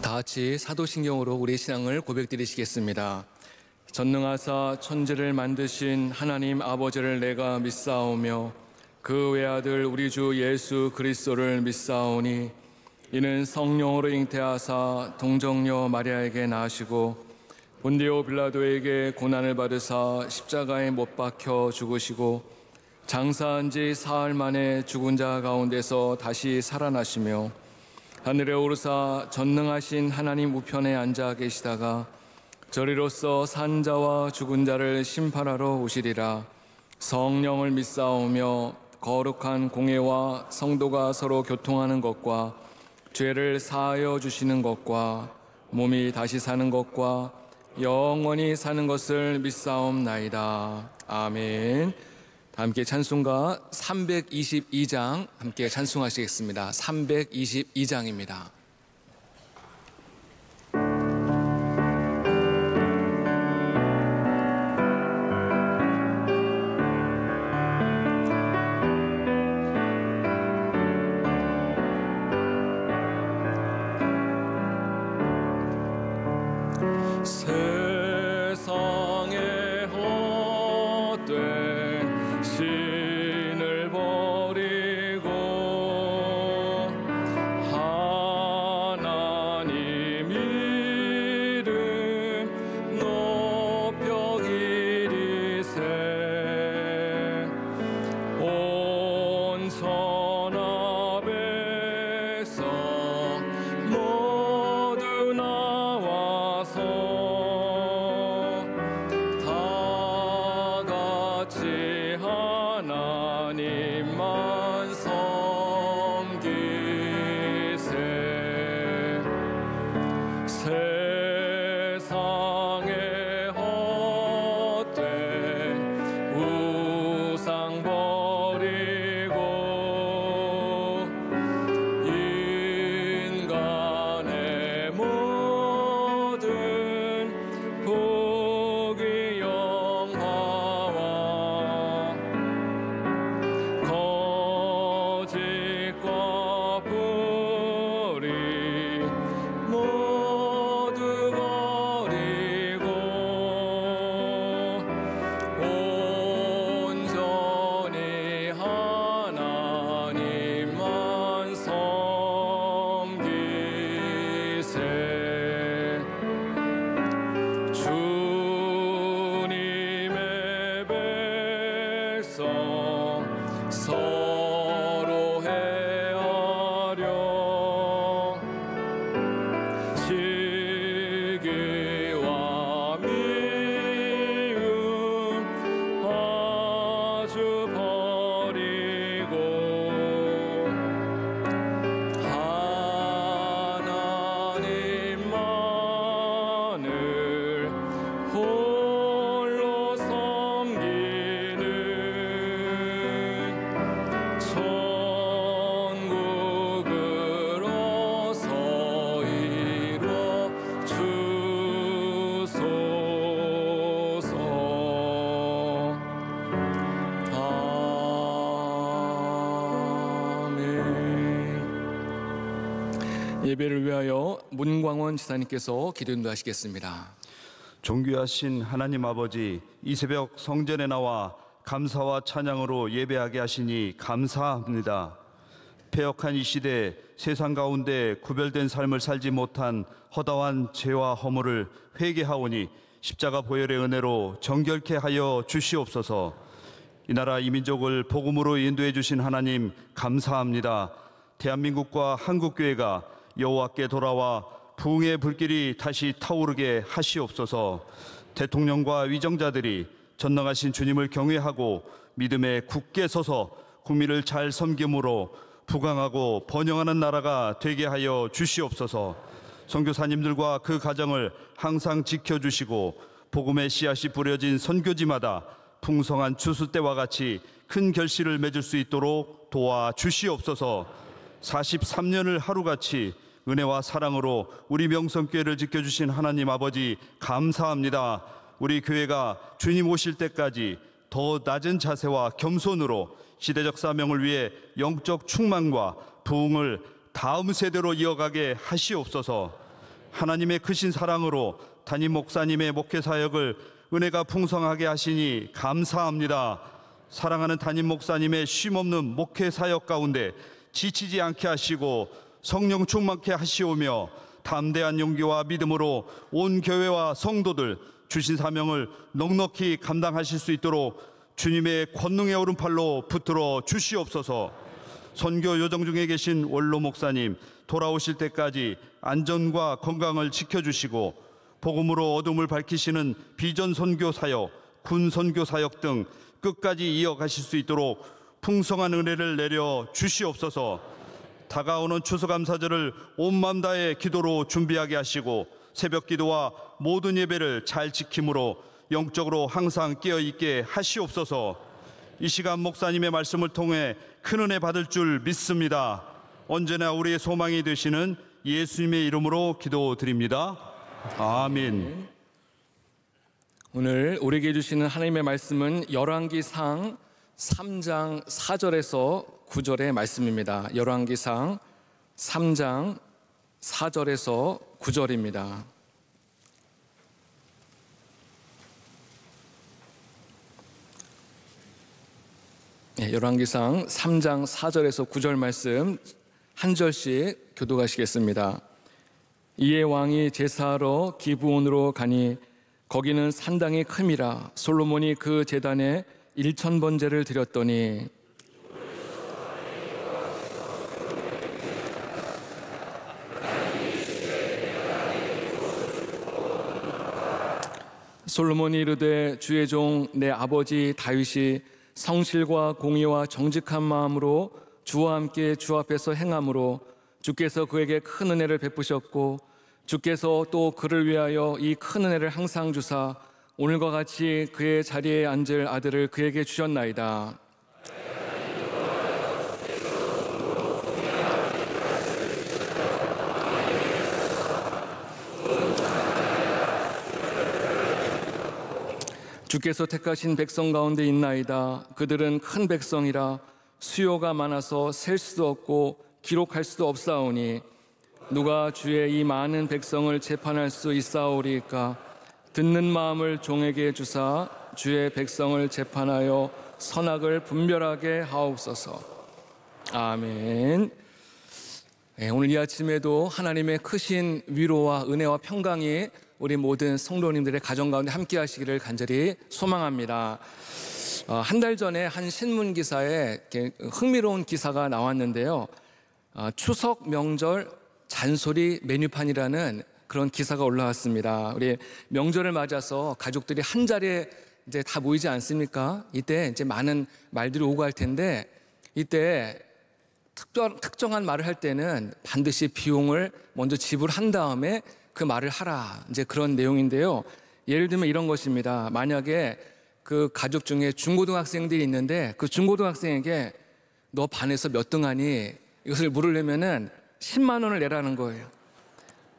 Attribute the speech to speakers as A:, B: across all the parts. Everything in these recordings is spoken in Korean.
A: 다 같이 사도신경으로 우리의 신앙을 고백드리시겠습니다. 전능하사 천지를 만드신 하나님 아버지를 내가 믿사오며 그 외아들 우리 주 예수 그리스도를 믿사오니 이는 성령으로 잉태하사 동정녀 마리아에게 나시고 본디오 빌라도에게 고난을 받으사 십자가에 못 박혀 죽으시고 장사한 지 사흘 만에 죽은 자 가운데서 다시 살아나시며 하늘에 오르사 전능하신 하나님 우편에 앉아 계시다가 저리로서 산 자와 죽은 자를 심판하러 오시리라. 성령을 믿사오며 거룩한 공회와 성도가 서로 교통하는 것과 죄를 사하여 주시는 것과 몸이 다시 사는 것과 영원히 사는 것을 믿사옵나이다. 아멘. 함께 찬송가 322장 함께 찬송하시겠습니다. 322장입니다.
B: 세상에 헛된 신을 버리고 하나님 이름 높여 기리세. 온 천하 백성 모두 나와서 같이 하나님만 섬기세. 세상에 헛된 우상 버리고 인간의 모든 복이 영화와 거짓과 불의 모두 버리고 온전히 하나님만 섬기세. 주님의 백성 서로 헤아려 시기와 미움 아주 버리고 하나님만을 홀로 섬기는 천국을 어서 이루어 주소서. 아멘.
A: 예배를 위하여 문광원 지사님께서 기도 인도하시겠습니다.
C: 존귀하신 하나님 아버지, 이 새벽 성전에 나와 감사와 찬양으로 예배하게 하시니 감사합니다. 패역한 이 시대 세상 가운데 구별된 삶을 살지 못한 허다한 죄와 허물을 회개하오니 십자가 보혈의 은혜로 정결케 하여 주시옵소서. 이 나라 이 민족을 복음으로 인도해 주신 하나님 감사합니다. 대한민국과 한국교회가 여호와께 돌아와 부흥의 불길이 다시 타오르게 하시옵소서. 대통령과 위정자들이 전능하신 주님을 경외하고 믿음에 굳게 서서 국민을 잘 섬김으로 부강하고 번영하는 나라가 되게 하여 주시옵소서. 선교사님들과 그 가정을 항상 지켜주시고 복음의 씨앗이 뿌려진 선교지마다 풍성한 추수 때와 같이 큰 결실을 맺을 수 있도록 도와주시옵소서. 43년을 하루같이 은혜와 사랑으로 우리 명성교회를 지켜주신 하나님 아버지 감사합니다. 우리 교회가 주님 오실 때까지 더 낮은 자세와 겸손으로 시대적 사명을 위해 영적 충만과 부흥을 다음 세대로 이어가게 하시옵소서. 하나님의 크신 사랑으로 담임 목사님의 목회 사역을 은혜가 풍성하게 하시니 감사합니다. 사랑하는 담임 목사님의 쉼없는 목회 사역 가운데 지치지 않게 하시고 성령 충만케 하시오며 담대한 용기와 믿음으로 온 교회와 성도들 주신 사명을 넉넉히 감당하실 수 있도록 주님의 권능의 오른팔로 붙들어 주시옵소서. 선교 요정 중에 계신 원로 목사님 돌아오실 때까지 안전과 건강을 지켜주시고 복음으로 어둠을 밝히시는 비전 선교 사역, 군 선교 사역 등 끝까지 이어가실 수 있도록 풍성한 은혜를 내려 주시옵소서. 다가오는 추수감사절을 온 마음 다해 기도로 준비하게 하시고 새벽 기도와 모든 예배를 잘 지킴으로 영적으로 항상 깨어있게 하시옵소서. 이 시간 목사님의 말씀을 통해 큰 은혜 받을 줄 믿습니다. 언제나 우리의 소망이 되시는 예수님의 이름으로 기도드립니다. 아멘.
A: 오늘 우리에게 주시는 하나님의 말씀은 열왕기상 3장 4절에서 9절의 말씀입니다. 열왕기상 3장 4절에서 9절입니다. 열왕기상 3장 4절에서 9절 말씀 한 절씩 교독하시겠습니다. 이에 왕이 제사하러 기브온으로 가니 거기는 산당이 큼이라. 솔로몬이 그 제단에 1000번제를 드렸더니 솔로몬이 이르되 주의 종 내 아버지 다윗이 성실과 공의와 정직한 마음으로 주와 함께 주 앞에서 행함으로 주께서 그에게 큰 은혜를 베푸셨고 주께서 또 그를 위하여 이 큰 은혜를 항상 주사 오늘과 같이 그의 자리에 앉을 아들을 그에게 주셨나이다. 주께서 택하신 백성 가운데 있나이다. 그들은 큰 백성이라 수요가 많아서 셀 수도 없고 기록할 수도 없사오니 누가 주의 이 많은 백성을 재판할 수 있사오리까? 듣는 마음을 종에게 주사 주의 백성을 재판하여 선악을 분별하게 하옵소서. 아멘. 오늘 이 아침에도 하나님의 크신 위로와 은혜와 평강이 우리 모든 성도님들의 가정 가운데 함께 하시기를 간절히 소망합니다. 한 달 전에 한 신문 기사에 흥미로운 기사가 나왔는데요. 추석 명절 잔소리 메뉴판이라는 그런 기사가 올라왔습니다. 우리 명절을 맞아서 가족들이 한 자리에 이제 다 모이지 않습니까? 이때 이제 많은 말들이 오고 할 텐데 이때 특정한 말을 할 때는 반드시 비용을 먼저 지불한 다음에 그 말을 하라. 이제 그런 내용인데요. 예를 들면 이런 것입니다. 만약에 그 가족 중에 중고등학생들이 있는데 그 중고등학생에게 너 반에서 몇 등 하니? 이것을 물으려면은 10만 원을 내라는 거예요.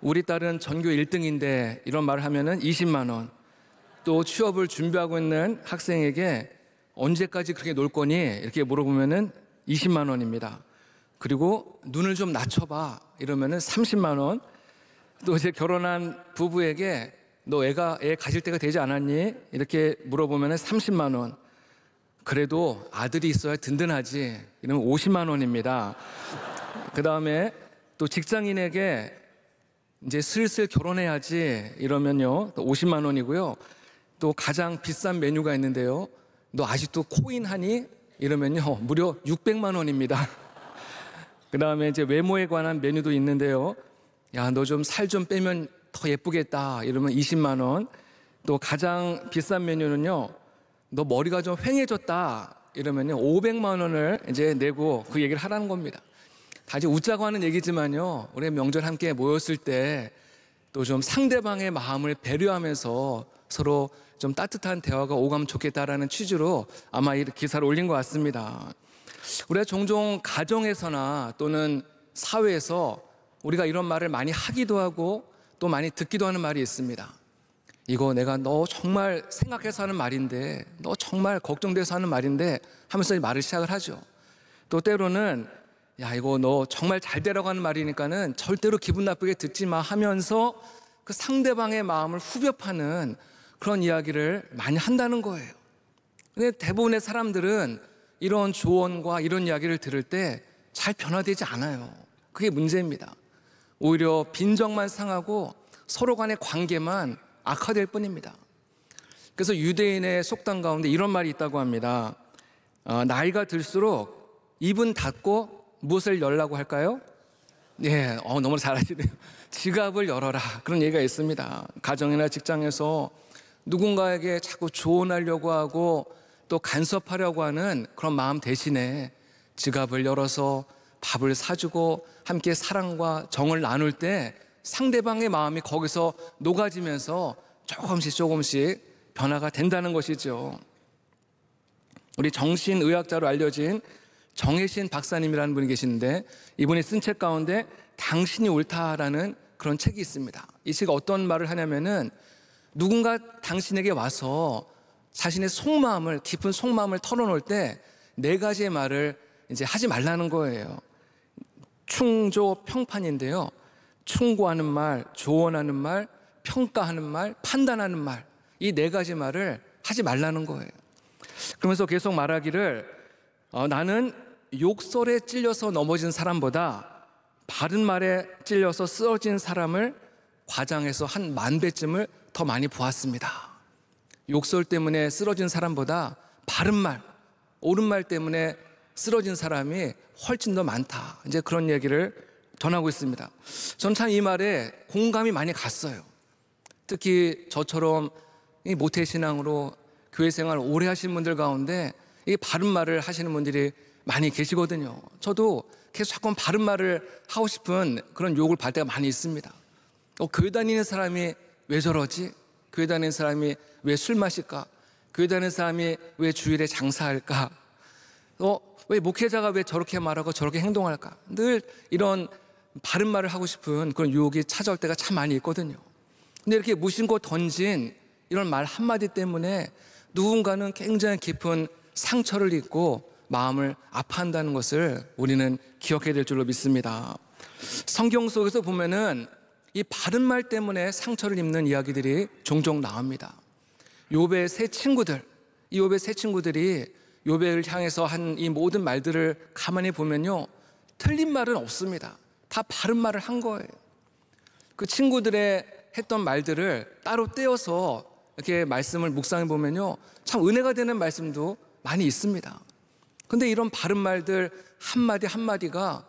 A: 우리 딸은 전교 1등인데 이런 말을 하면은 20만 원. 또 취업을 준비하고 있는 학생에게 언제까지 그렇게 놀 거니? 이렇게 물어보면은 20만 원입니다. 그리고 눈을 좀 낮춰봐. 이러면은 30만 원. 또 이제 결혼한 부부에게 너 애 가질 때가 되지 않았니? 이렇게 물어보면 30만 원. 그래도 아들이 있어야 든든하지. 이러면 50만 원입니다. 그 다음에 또 직장인에게 이제 슬슬 결혼해야지 이러면요 또 50만 원이고요. 또 가장 비싼 메뉴가 있는데요. 너 아직도 코인 하니? 이러면요 무려 600만 원입니다. 그 다음에 이제 외모에 관한 메뉴도 있는데요. 야, 너 좀 살 좀 빼면 더 예쁘겠다. 이러면 20만 원. 또 가장 비싼 메뉴는요. 너 머리가 좀 휑해졌다. 이러면요 500만 원을 이제 내고 그 얘기를 하라는 겁니다. 다 이제 웃자고 하는 얘기지만요. 우리 명절 함께 모였을 때 또 좀 상대방의 마음을 배려하면서 서로 좀 따뜻한 대화가 오가면 좋겠다라는 취지로 아마 이 기사를 올린 것 같습니다. 우리가 종종 가정에서나 또는 사회에서 우리가 이런 말을 많이 하기도 하고 또 많이 듣기도 하는 말이 있습니다. 이거 내가 너 정말 생각해서 하는 말인데, 너 정말 걱정돼서 하는 말인데 하면서 이 말을 시작을 하죠. 또 때로는 야, 이거 너 정말 잘 되라고 하는 말이니까는 절대로 기분 나쁘게 듣지 마 하면서 그 상대방의 마음을 후벼 파는 그런 이야기를 많이 한다는 거예요. 근데 대부분의 사람들은 이런 조언과 이런 이야기를 들을 때 잘 변화되지 않아요. 그게 문제입니다. 오히려 빈정만 상하고 서로 간의 관계만 악화될 뿐입니다. 그래서 유대인의 속담 가운데 이런 말이 있다고 합니다. 나이가 들수록 입은 닫고 무엇을 열라고 할까요? 네, 너무 잘하시네요. 지갑을 열어라, 그런 얘기가 있습니다. 가정이나 직장에서 누군가에게 자꾸 조언하려고 하고 또 간섭하려고 하는 그런 마음 대신에 지갑을 열어서 밥을 사주고 함께 사랑과 정을 나눌 때 상대방의 마음이 거기서 녹아지면서 조금씩 변화가 된다는 것이죠. 우리 정신의학자로 알려진 정혜신 박사님이라는 분이 계시는데, 이분이 쓴 책 가운데 당신이 옳다라는 그런 책이 있습니다. 이 책이 어떤 말을 하냐면은, 누군가 당신에게 와서 자신의 속마음을, 깊은 속마음을 털어놓을 때 네 가지의 말을 이제 하지 말라는 거예요. 충조 평판인데요. 충고하는 말, 조언하는 말, 평가하는 말, 판단하는 말, 이 네 가지 말을 하지 말라는 거예요. 그러면서 계속 말하기를, 나는 욕설에 찔려서 넘어진 사람보다 바른 말에 찔려서 쓰러진 사람을 과장해서 한 10,000배쯤을 더 많이 보았습니다. 욕설 때문에 쓰러진 사람보다 바른 말, 옳은 말 때문에 쓰러진 사람이 훨씬 더 많다. 이제 그런 얘기를 전하고 있습니다. 저는 참 이 말에 공감이 많이 갔어요. 특히 저처럼 모태신앙으로 교회 생활 오래 하신 분들 가운데 이 바른 말을 하시는 분들이 많이 계시거든요. 저도 계속 자꾸 바른 말을 하고 싶은 그런 유혹을 받을 때가 많이 있습니다. 교회 다니는 사람이 왜 저러지? 교회 다니는 사람이 왜 술 마실까? 교회 다니는 사람이 왜 주일에 장사할까? 왜 목회자가 왜 저렇게 말하고 저렇게 행동할까? 늘 이런 바른 말을 하고 싶은 그런 유혹이 찾아올 때가 참 많이 있거든요. 근데 이렇게 무심코 던진 이런 말 한마디 때문에 누군가는 굉장히 깊은 상처를 입고 마음을 아파한다는 것을 우리는 기억해야 될 줄로 믿습니다. 성경 속에서 보면은 이 바른 말 때문에 상처를 입는 이야기들이 종종 나옵니다. 욥의 세 친구들, 이 욥의 세 친구들이 욥을 향해서 한 이 모든 말들을 가만히 보면요, 틀린 말은 없습니다. 다 바른 말을 한 거예요. 그 친구들의 했던 말들을 따로 떼어서 이렇게 말씀을 묵상해 보면요, 참 은혜가 되는 말씀도 많이 있습니다. 근데 이런 바른 말들 한마디 한마디가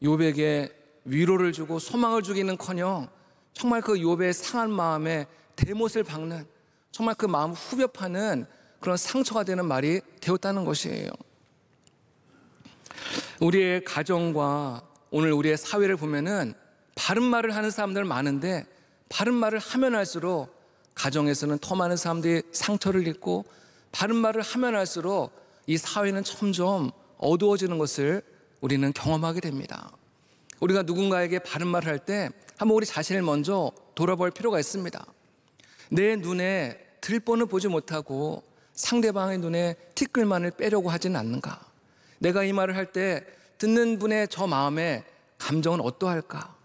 A: 욥에게 위로를 주고 소망을 주기는커녕 정말 그 욥의 상한 마음에 대못을 박는, 정말 그 마음 후벼 파는 그런 상처가 되는 말이 되었다는 것이에요. 우리의 가정과 오늘 우리의 사회를 보면은 바른 말을 하는 사람들 많은데, 바른 말을 하면 할수록 가정에서는 더 많은 사람들이 상처를 입고, 바른 말을 하면 할수록 이 사회는 점점 어두워지는 것을 우리는 경험하게 됩니다. 우리가 누군가에게 바른 말을 할 때 한번 우리 자신을 먼저 돌아볼 필요가 있습니다. 내 눈에 들보는 보지 못하고 상대방의 눈에 티끌만을 빼려고 하지는 않는가? 내가 이 말을 할 때 듣는 분의 저 마음의 감정은 어떠할까?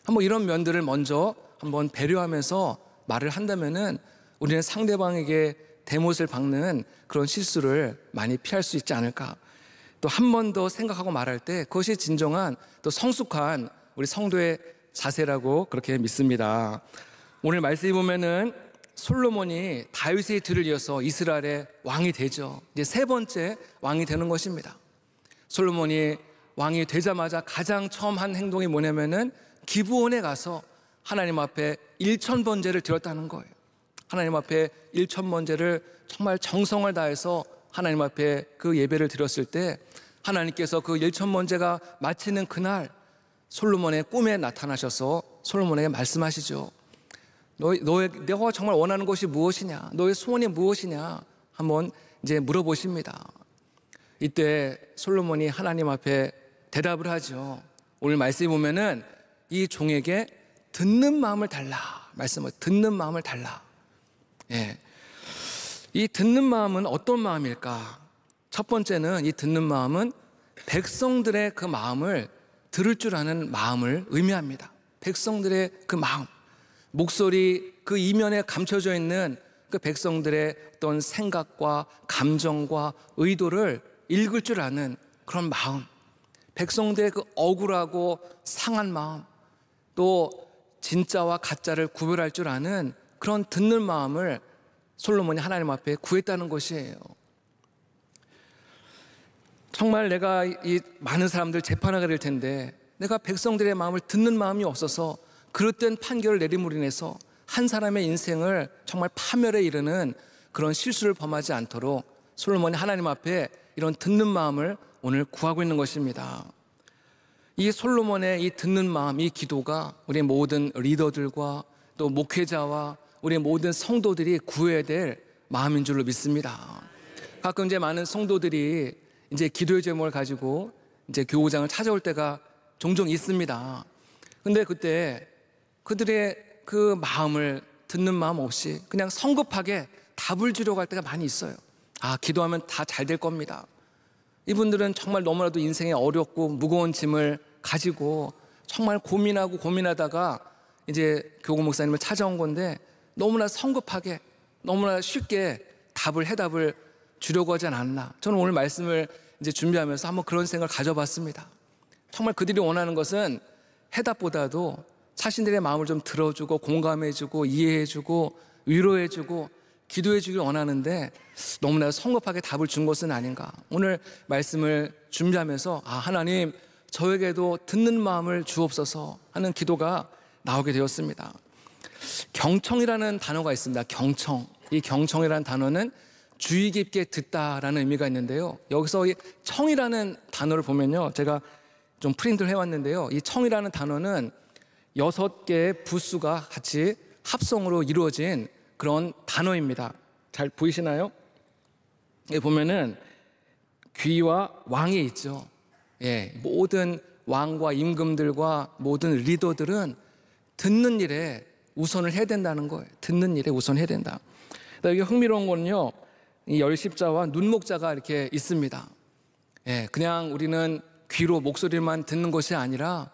A: 한번 이런 면들을 먼저 한번 배려하면서 말을 한다면은 우리는 상대방에게 대못을 박는 그런 실수를 많이 피할 수 있지 않을까? 또 한 번 더 생각하고 말할 때 그것이 진정한 또 성숙한 우리 성도의 자세라고 그렇게 믿습니다. 오늘 말씀에 보면은 솔로몬이 다윗의 뒤를 이어서 이스라엘의 왕이 되죠. 이제 세 번째 왕이 되는 것입니다. 솔로몬이 왕이 되자마자 가장 처음 한 행동이 뭐냐면은 기브온에 가서 하나님 앞에 1000번제를 드렸다는 거예요. 하나님 앞에 1000번제를 정말 정성을 다해서 하나님 앞에 그 예배를 드렸을 때 하나님께서 그 1000번제가 마치는 그날 솔로몬의 꿈에 나타나셔서 솔로몬에게 말씀하시죠. 너가 정말 원하는 것이 무엇이냐? 너의 소원이 무엇이냐? 한번 이제 물어보십니다. 이때 솔로몬이 하나님 앞에 대답을 하죠. 오늘 말씀에 보면은 이 종에게 듣는 마음을 달라. 말씀을 듣는 마음을 달라. 예. 이 듣는 마음은 어떤 마음일까? 첫 번째는 이 듣는 마음은 백성들의 그 마음을 들을 줄 아는 마음을 의미합니다. 백성들의 그 마음, 목소리 그 이면에 감춰져 있는 그 백성들의 어떤 생각과 감정과 의도를 읽을 줄 아는 그런 마음, 백성들의 그 억울하고 상한 마음, 또 진짜와 가짜를 구별할 줄 아는 그런 듣는 마음을 솔로몬이 하나님 앞에 구했다는 것이에요. 정말 내가 이 많은 사람들 재판하게 될 텐데 내가 백성들의 마음을 듣는 마음이 없어서 그릇된 판결을 내림으로 인해서 한 사람의 인생을 정말 파멸에 이르는 그런 실수를 범하지 않도록 솔로몬이 하나님 앞에 이런 듣는 마음을 오늘 구하고 있는 것입니다. 이 솔로몬의 이 듣는 마음, 이 기도가 우리 모든 리더들과 또 목회자와 우리 모든 성도들이 구해야 될 마음인 줄로 믿습니다. 가끔 이제 많은 성도들이 이제 기도의 제목을 가지고 이제 교우장을 찾아올 때가 종종 있습니다. 근데 그때 그들의 그 마음을 듣는 마음 없이 그냥 성급하게 답을 주려고 할 때가 많이 있어요. 아, 기도하면 다 잘 될 겁니다. 이분들은 정말 너무나도 인생에 어렵고 무거운 짐을 가지고 정말 고민하다가 이제 교구 목사님을 찾아온 건데 너무나 성급하게 너무나 쉽게 해답을 주려고 하지 않았나. 저는 오늘 말씀을 이제 준비하면서 한번 그런 생각을 가져봤습니다. 정말 그들이 원하는 것은 해답보다도 자신들의 마음을 좀 들어주고 공감해주고 이해해주고 위로해주고 기도해주길 원하는데 너무나 성급하게 답을 준 것은 아닌가. 오늘 말씀을 준비하면서 하나님 저에게도 듣는 마음을 주옵소서 하는 기도가 나오게 되었습니다. 경청이라는 단어가 있습니다. 경청. 이 경청이라는 단어는 주의 깊게 듣다라는 의미가 있는데요. 여기서 이 청이라는 단어를 보면요, 제가 좀 프린트를 해왔는데요, 이 청이라는 단어는 6개의 부수가 같이 합성으로 이루어진 그런 단어입니다. 잘 보이시나요? 여기 보면은 귀와 왕이 있죠. 모든 왕과 임금들과 모든 리더들은 듣는 일에 우선을 해야 된다는 거예요. 듣는 일에 우선해야 된다. 여기 흥미로운 거는요, 이 열십자와 눈목자가 이렇게 있습니다. 그냥 우리는 귀로 목소리만 듣는 것이 아니라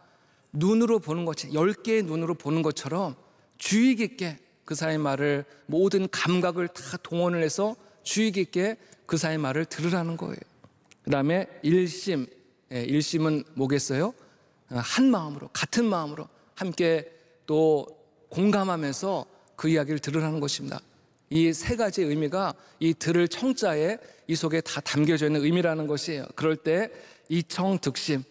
A: 눈으로 보는 것이 10개의 눈으로 보는 것처럼 주의 깊게 그 사람의 말을 모든 감각을 다 동원을 해서 주의 깊게 그 사람의 말을 들으라는 거예요. 그 다음에 일심, 일심은 뭐겠어요? 한 마음으로, 같은 마음으로 함께 또 공감하면서 그 이야기를 들으라는 것입니다. 이 세 가지 의미가 이 들을 청자에 이 속에 다 담겨져 있는 의미라는 것이에요. 그럴 때 이청득심,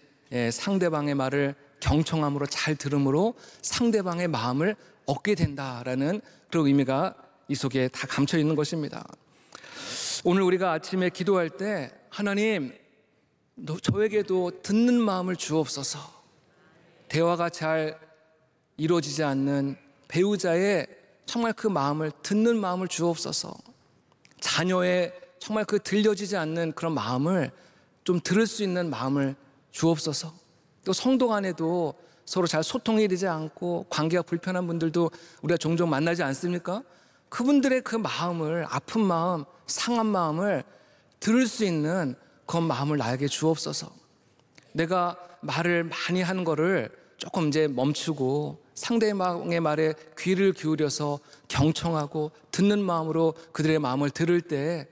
A: 상대방의 말을 경청함으로 잘 들음으로 상대방의 마음을 얻게 된다라는 그런 의미가 이 속에 다 감춰 있는 것입니다. 오늘 우리가 아침에 기도할 때 하나님 저에게도 듣는 마음을 주옵소서. 대화가 잘 이루어지지 않는 배우자의 정말 그 마음을 듣는 마음을 주옵소서. 자녀의 정말 그 들려지지 않는 그런 마음을 좀 들을 수 있는 마음을 주옵소서. 또 성도 간에도 서로 잘 소통이 되지 않고 관계가 불편한 분들도 우리가 종종 만나지 않습니까? 그분들의 그 마음을, 아픈 마음, 상한 마음을 들을 수 있는 그 마음을 나에게 주옵소서. 내가 말을 많이 하는 거를 조금 이제 멈추고 상대방의 말에 귀를 기울여서 경청하고 듣는 마음으로 그들의 마음을 들을 때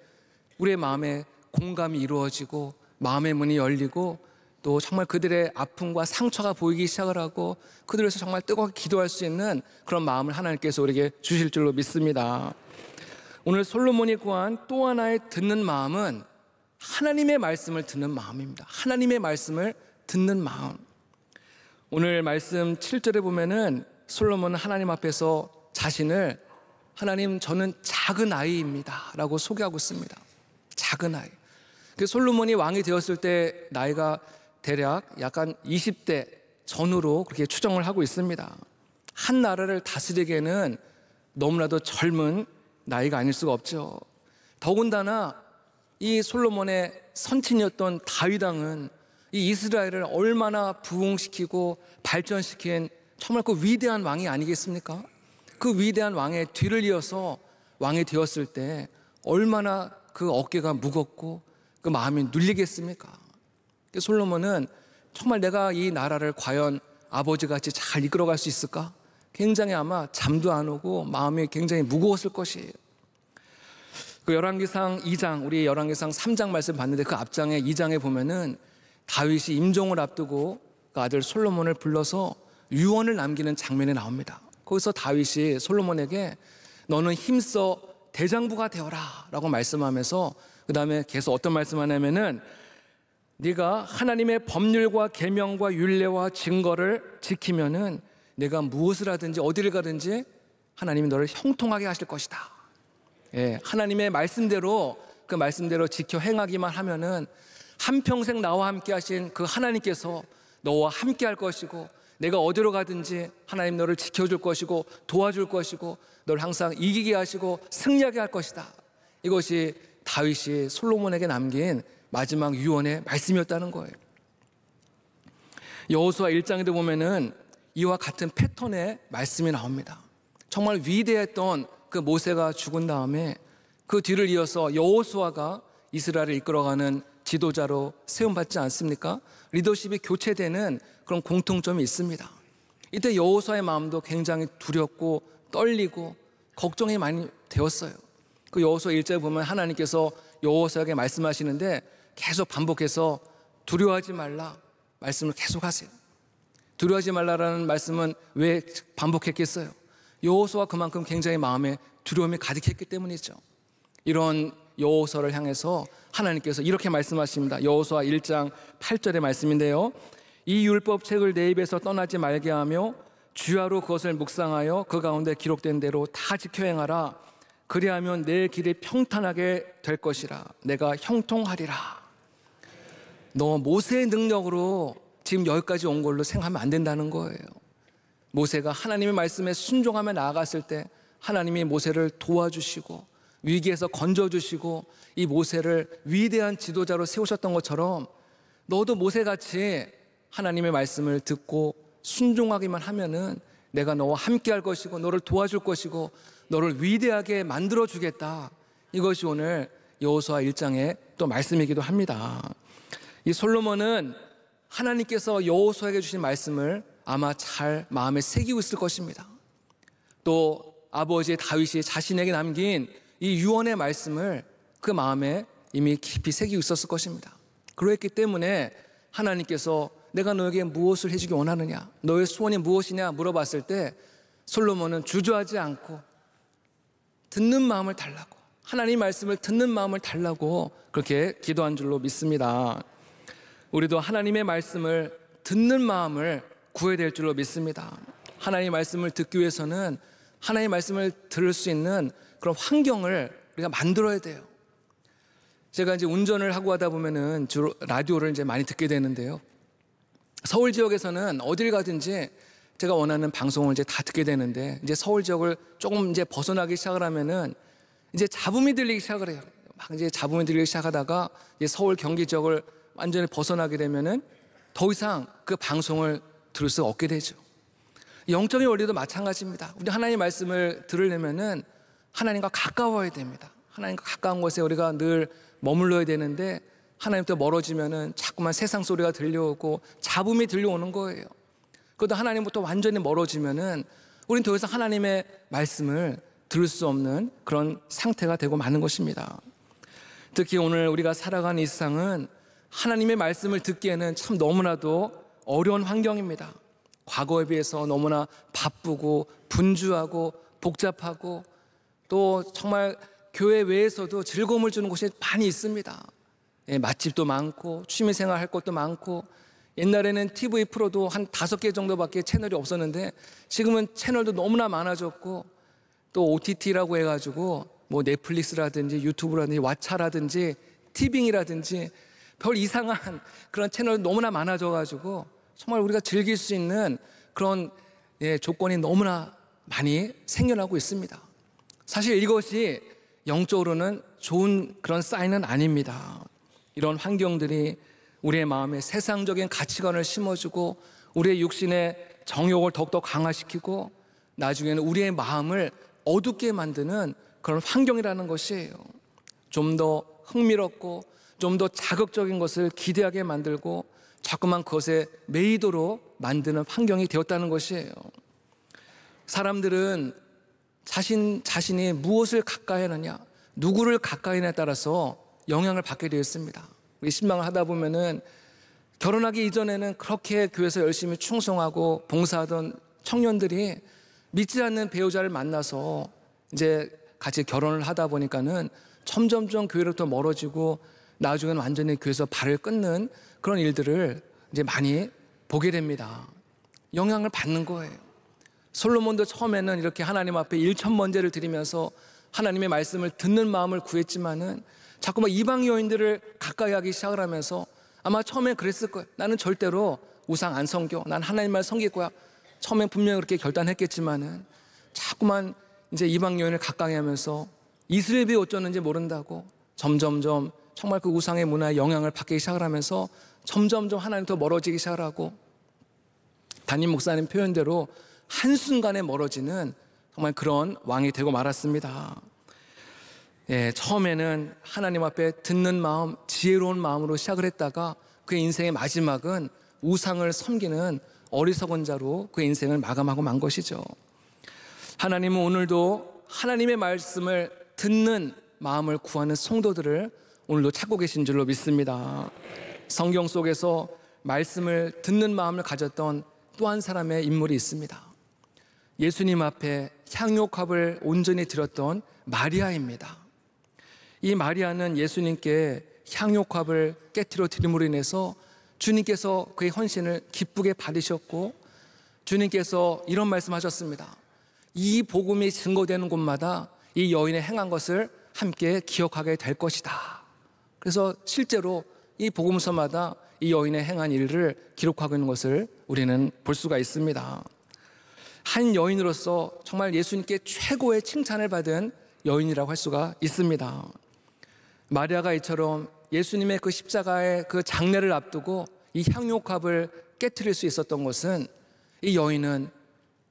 A: 우리의 마음에 공감이 이루어지고 마음의 문이 열리고 또 정말 그들의 아픔과 상처가 보이기 시작을 하고 그들에서 정말 뜨겁게 기도할 수 있는 그런 마음을 하나님께서 우리에게 주실 줄로 믿습니다. 오늘 솔로몬이 구한 또 하나의 듣는 마음은 하나님의 말씀을 듣는 마음입니다. 하나님의 말씀을 듣는 마음. 오늘 말씀 7절에 보면은 솔로몬은 하나님 앞에서 자신을 하나님 저는 작은 아이입니다 라고 소개하고 있습니다. 작은 아이. 솔로몬이 왕이 되었을 때 나이가 대략 약간 20대 전후로 그렇게 추정을 하고 있습니다. 한 나라를 다스리기에는 너무나도 젊은 나이가 아닐 수가 없죠. 더군다나 이 솔로몬의 선친이었던 다윗 왕은 이 이스라엘을 얼마나 부흥시키고 발전시킨 정말 그 위대한 왕이 아니겠습니까? 그 위대한 왕의 뒤를 이어서 왕이 되었을 때 얼마나 그 어깨가 무겁고 그 마음이 눌리겠습니까? 솔로몬은 정말 내가 이 나라를 과연 아버지같이 잘 이끌어갈 수 있을까? 굉장히 아마 잠도 안 오고 마음이 굉장히 무거웠을 것이에요. 그 열왕기상 2장, 우리 열왕기상 3장 말씀 봤는데 그 앞장에 2장에 보면은 다윗이 임종을 앞두고 그 아들 솔로몬을 불러서 유언을 남기는 장면이 나옵니다. 거기서 다윗이 솔로몬에게 너는 힘써 대장부가 되어라 라고 말씀하면서 그 다음에 계속 어떤 말씀하냐면은 네가 하나님의 법률과 계명과 율례와 증거를 지키면은 내가 무엇을 하든지 어디를 가든지 하나님이 너를 형통하게 하실 것이다. 하나님의 말씀대로 그 말씀대로 지켜 행하기만 하면은 한평생 나와 함께 하신 그 하나님께서 너와 함께 할 것이고 내가 어디로 가든지 하나님 너를 지켜줄 것이고 도와줄 것이고 너를 항상 이기게 하시고 승리하게 할 것이다. 이것이 다윗이 솔로몬에게 남긴 마지막 유언의 말씀이었다는 거예요. 여호수아 1장에도 보면은 이와 같은 패턴의 말씀이 나옵니다. 정말 위대했던 그 모세가 죽은 다음에 그 뒤를 이어서 여호수아가 이스라엘을 이끌어가는 지도자로 세움받지 않습니까? 리더십이 교체되는 그런 공통점이 있습니다. 이때 여호수아의 마음도 굉장히 두렵고 떨리고 걱정이 많이 되었어요. 그 여호수아 1장에 보면 하나님께서 여호수아에게 말씀하시는데 계속 반복해서 두려워하지 말라 말씀을 계속하세요. 두려워하지 말라라는 말씀은 왜 반복했겠어요? 여호수아가 그만큼 굉장히 마음에 두려움이 가득했기 때문이죠. 이런 여호수아를 향해서 하나님께서 이렇게 말씀하십니다. 여호수아 1장 8절의 말씀인데요. 이 율법책을 내 입에서 떠나지 말게 하며 주야로 그것을 묵상하여 그 가운데 기록된 대로 다 지켜 행하라. 그리하면 내 길이 평탄하게 될 것이라. 내가 형통하리라. 너 모세의 능력으로 지금 여기까지 온 걸로 생각하면 안 된다는 거예요. 모세가 하나님의 말씀에 순종하며 나아갔을 때 하나님이 모세를 도와주시고 위기에서 건져주시고 이 모세를 위대한 지도자로 세우셨던 것처럼 너도 모세같이 하나님의 말씀을 듣고 순종하기만 하면은 내가 너와 함께 할 것이고 너를 도와줄 것이고 너를 위대하게 만들어주겠다. 이것이 오늘 여호수아 1장의 또 말씀이기도 합니다. 이 솔로몬은 하나님께서 여호수아에게 주신 말씀을 아마 잘 마음에 새기고 있을 것입니다. 또 아버지 다윗이 자신에게 남긴 이 유언의 말씀을 그 마음에 이미 깊이 새기고 있었을 것입니다. 그랬기 때문에 하나님께서 내가 너에게 무엇을 해주기 원하느냐, 너의 소원이 무엇이냐 물어봤을 때 솔로몬은 주저하지 않고 듣는 마음을 달라고, 하나님 말씀을 듣는 마음을 달라고 그렇게 기도한 줄로 믿습니다. 우리도 하나님의 말씀을 듣는 마음을 구해야 될 줄로 믿습니다. 하나님의 말씀을 듣기 위해서는 하나님의 말씀을 들을 수 있는 그런 환경을 우리가 만들어야 돼요. 제가 이제 운전을 하고 하다 보면은 주로 라디오를 이제 많이 듣게 되는데요. 서울 지역에서는 어딜 가든지 제가 원하는 방송을 이제 다 듣게 되는데 이제 서울 지역을 조금 이제 벗어나기 시작을 하면은 이제 잡음이 들리기 시작을 해요. 막 이제 잡음이 들리기 시작하다가 이제 서울 경기 지역을 완전히 벗어나게 되면은 더 이상 그 방송을 들을 수 없게 되죠. 영적인 원리도 마찬가지입니다. 우리 하나님의 말씀을 들으려면은 하나님과 가까워야 됩니다. 하나님과 가까운 곳에 우리가 늘 머물러야 되는데 하나님부터 멀어지면은 자꾸만 세상 소리가 들려오고 잡음이 들려오는 거예요. 그러다 하나님부터 완전히 멀어지면은 우린 더 이상 하나님의 말씀을 들을 수 없는 그런 상태가 되고 마는 것입니다. 특히 오늘 우리가 살아가는 이 세상은 하나님의 말씀을 듣기에는 참 너무나도 어려운 환경입니다. 과거에 비해서 너무나 바쁘고 분주하고 복잡하고 또 정말 교회 외에서도 즐거움을 주는 곳이 많이 있습니다. 맛집도 많고 취미생활 할 것도 많고 옛날에는 TV 프로도 한 5개 정도밖에 채널이 없었는데 지금은 채널도 너무나 많아졌고 또 OTT라고 해가지고 뭐 넷플릭스라든지 유튜브라든지 왓챠라든지 티빙이라든지 별 이상한 그런 채널이 너무나 많아져가지고 정말 우리가 즐길 수 있는 그런 조건이 너무나 많이 생겨나고 있습니다. 사실 이것이 영적으로는 좋은 그런 사인은 아닙니다. 이런 환경들이 우리의 마음에 세상적인 가치관을 심어주고 우리의 육신의 정욕을 더욱더 강화시키고 나중에는 우리의 마음을 어둡게 만드는 그런 환경이라는 것이에요. 좀 더 흥미롭고 좀 더 자극적인 것을 기대하게 만들고 자꾸만 그것에 매이도록 만드는 환경이 되었다는 것이에요. 사람들은 자신이 무엇을 가까이 하느냐, 누구를 가까이 하느냐에 따라서 영향을 받게 되어 있습니다. 우리 신방을 하다 보면은 결혼하기 이전에는 그렇게 교회에서 열심히 충성하고 봉사하던 청년들이 믿지 않는 배우자를 만나서 이제 같이 결혼을 하다 보니까는 점점점 교회로부터 멀어지고 나중에는 완전히 교회에서 발을 끊는 그런 일들을 이제 많이 보게 됩니다. 영향을 받는 거예요. 솔로몬도 처음에는 이렇게 하나님 앞에 일천번제를 드리면서 하나님의 말씀을 듣는 마음을 구했지만은 자꾸만 이방 여인들을 가까이 하기 시작을 하면서 아마 처음엔 그랬을 거예요. 나는 절대로 우상 안 섬겨. 난 하나님만 섬길 거야. 처음엔 분명히 그렇게 결단했겠지만은 자꾸만 이제 이방 여인을 가까이 하면서 이스라엘이 어쩌는지 모른다고 점점점 정말 그 우상의 문화에 영향을 받기 시작을 하면서 점점점 하나님부터 멀어지기 시작을 하고 담임 목사님 표현대로 한순간에 멀어지는 정말 그런 왕이 되고 말았습니다. 예, 처음에는 하나님 앞에 듣는 마음, 지혜로운 마음으로 시작을 했다가 그의 인생의 마지막은 우상을 섬기는 어리석은 자로 그의 인생을 마감하고 만 것이죠. 하나님은 오늘도 하나님의 말씀을 듣는 마음을 구하는 성도들을 오늘도 찾고 계신 줄로 믿습니다. 성경 속에서 말씀을 듣는 마음을 가졌던 또 한 사람의 인물이 있습니다. 예수님 앞에 향유값을 온전히 드렸던 마리아입니다. 이 마리아는 예수님께 향유값을 깨트려 드림으로 인해서 주님께서 그의 헌신을 기쁘게 받으셨고 주님께서 이런 말씀하셨습니다. 이 복음이 증거되는 곳마다 이 여인의 행한 것을 함께 기억하게 될 것이다. 그래서 실제로 이 복음서마다 이 여인의 행한 일을 기록하고 있는 것을 우리는 볼 수가 있습니다. 한 여인으로서 정말 예수님께 최고의 칭찬을 받은 여인이라고 할 수가 있습니다. 마리아가 이처럼 예수님의 그 십자가의 그 장례를 앞두고 이 향유값을 깨트릴 수 있었던 것은 이 여인은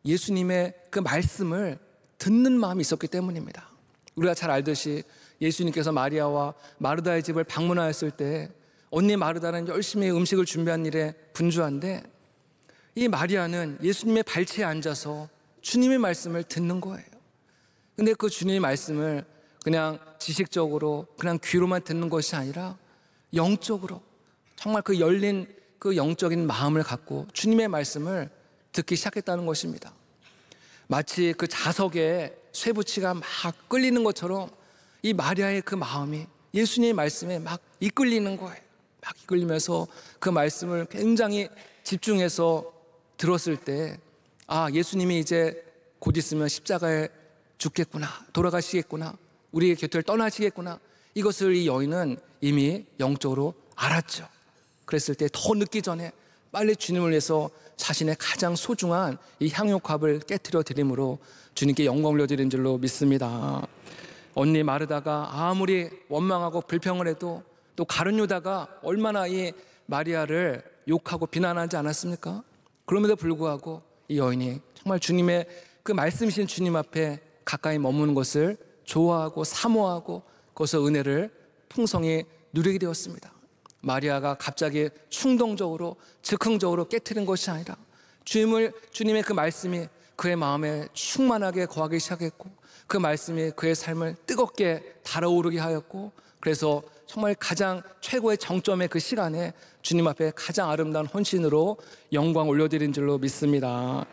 A: 예수님의 그 말씀을 듣는 마음이 있었기 때문입니다. 우리가 잘 알듯이 예수님께서 마리아와 마르다의 집을 방문하였을 때 언니 마르다는 열심히 음식을 준비한 일에 분주한데 이 마리아는 예수님의 발치에 앉아서 주님의 말씀을 듣는 거예요. 근데 그 주님의 말씀을 그냥 지식적으로 그냥 귀로만 듣는 것이 아니라 영적으로 정말 그 열린 그 영적인 마음을 갖고 주님의 말씀을 듣기 시작했다는 것입니다. 마치 그 자석에 쇠붙이가 막 끌리는 것처럼 이 마리아의 그 마음이 예수님의 말씀에 막 이끌리는 거예요. 막 이끌리면서 그 말씀을 굉장히 집중해서 들었을 때 예수님이 이제 곧 있으면 십자가에 죽겠구나, 돌아가시겠구나, 우리의 곁을 떠나시겠구나, 이것을 이 여인은 이미 영적으로 알았죠. 그랬을 때 더 늦기 전에 빨리 주님을 위해서 자신의 가장 소중한 이 향유값을 깨트려 드림으로 주님께 영광을 올려드린 줄로 믿습니다. 언니 마르다가 아무리 원망하고 불평을 해도 또 가룟 유다가 얼마나 이 마리아를 욕하고 비난하지 않았습니까? 그럼에도 불구하고 이 여인이 정말 주님의 그 말씀이신 주님 앞에 가까이 머무는 것을 좋아하고 사모하고 거기서 은혜를 풍성히 누리게 되었습니다. 마리아가 갑자기 충동적으로 즉흥적으로 깨트린 것이 아니라 주님의 그 말씀이 그의 마음에 충만하게 거하기 시작했고 그 말씀이 그의 삶을 뜨겁게 달아오르게 하였고 그래서 정말 가장 최고의 정점의 그 시간에 주님 앞에 가장 아름다운 헌신으로 영광 올려드린 줄로 믿습니다.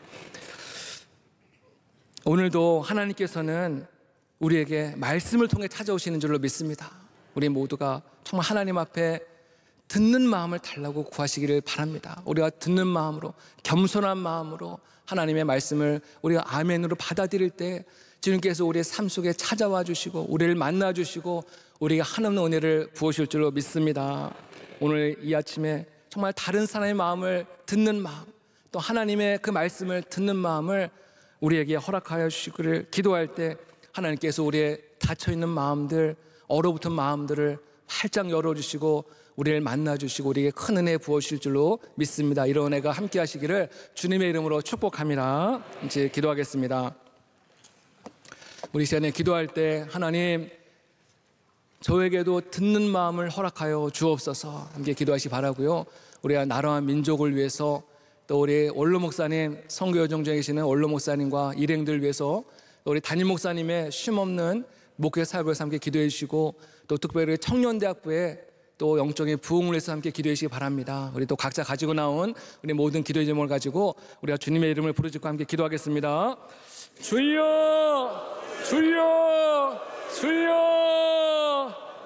A: 오늘도 하나님께서는 우리에게 말씀을 통해 찾아오시는 줄로 믿습니다. 우리 모두가 정말 하나님 앞에 듣는 마음을 달라고 구하시기를 바랍니다. 우리가 듣는 마음으로 겸손한 마음으로 하나님의 말씀을 우리가 아멘으로 받아들일 때 주님께서 우리의 삶 속에 찾아와 주시고 우리를 만나 주시고 우리가 한없는 은혜를 부으실 줄로 믿습니다. 오늘 이 아침에 정말 다른 사람의 마음을 듣는 마음, 또 하나님의 그 말씀을 듣는 마음을 우리에게 허락하여 주시기를 기도할 때 하나님께서 우리의 닫혀있는 마음들, 얼어붙은 마음들을 활짝 열어주시고 우리를 만나주시고 우리에게 큰 은혜 부어주실 줄로 믿습니다. 이런 은혜가 함께 하시기를 주님의 이름으로 축복합니다. 이제 기도하겠습니다. 우리 시간에 기도할 때 하나님, 저에게도 듣는 마음을 허락하여 주옵소서. 함께 기도하시 바라고요. 우리 나라와 민족을 위해서, 또 우리 원로 목사님, 선교여정 중에 계시는 원로 목사님과 일행들 위해서, 또 우리 담임 목사님의 쉼없는 목회 사역을 위해서 함께 기도해 주시고, 또 특별히 청년대학부에 또 영적인 부흥을 위해서 함께 기도해 주시기 바랍니다. 우리 또 각자 가지고 나온 우리 모든 기도의 제목을 가지고 우리가 주님의 이름을 부르짖고 함께 기도하겠습니다. 주여, 주여, 주여.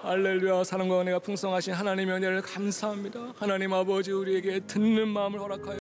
A: 할렐루야. 사랑과 은혜가 풍성하신 하나님의 은혜를 감사합니다. 하나님 아버지, 우리에게 듣는 마음을 허락하여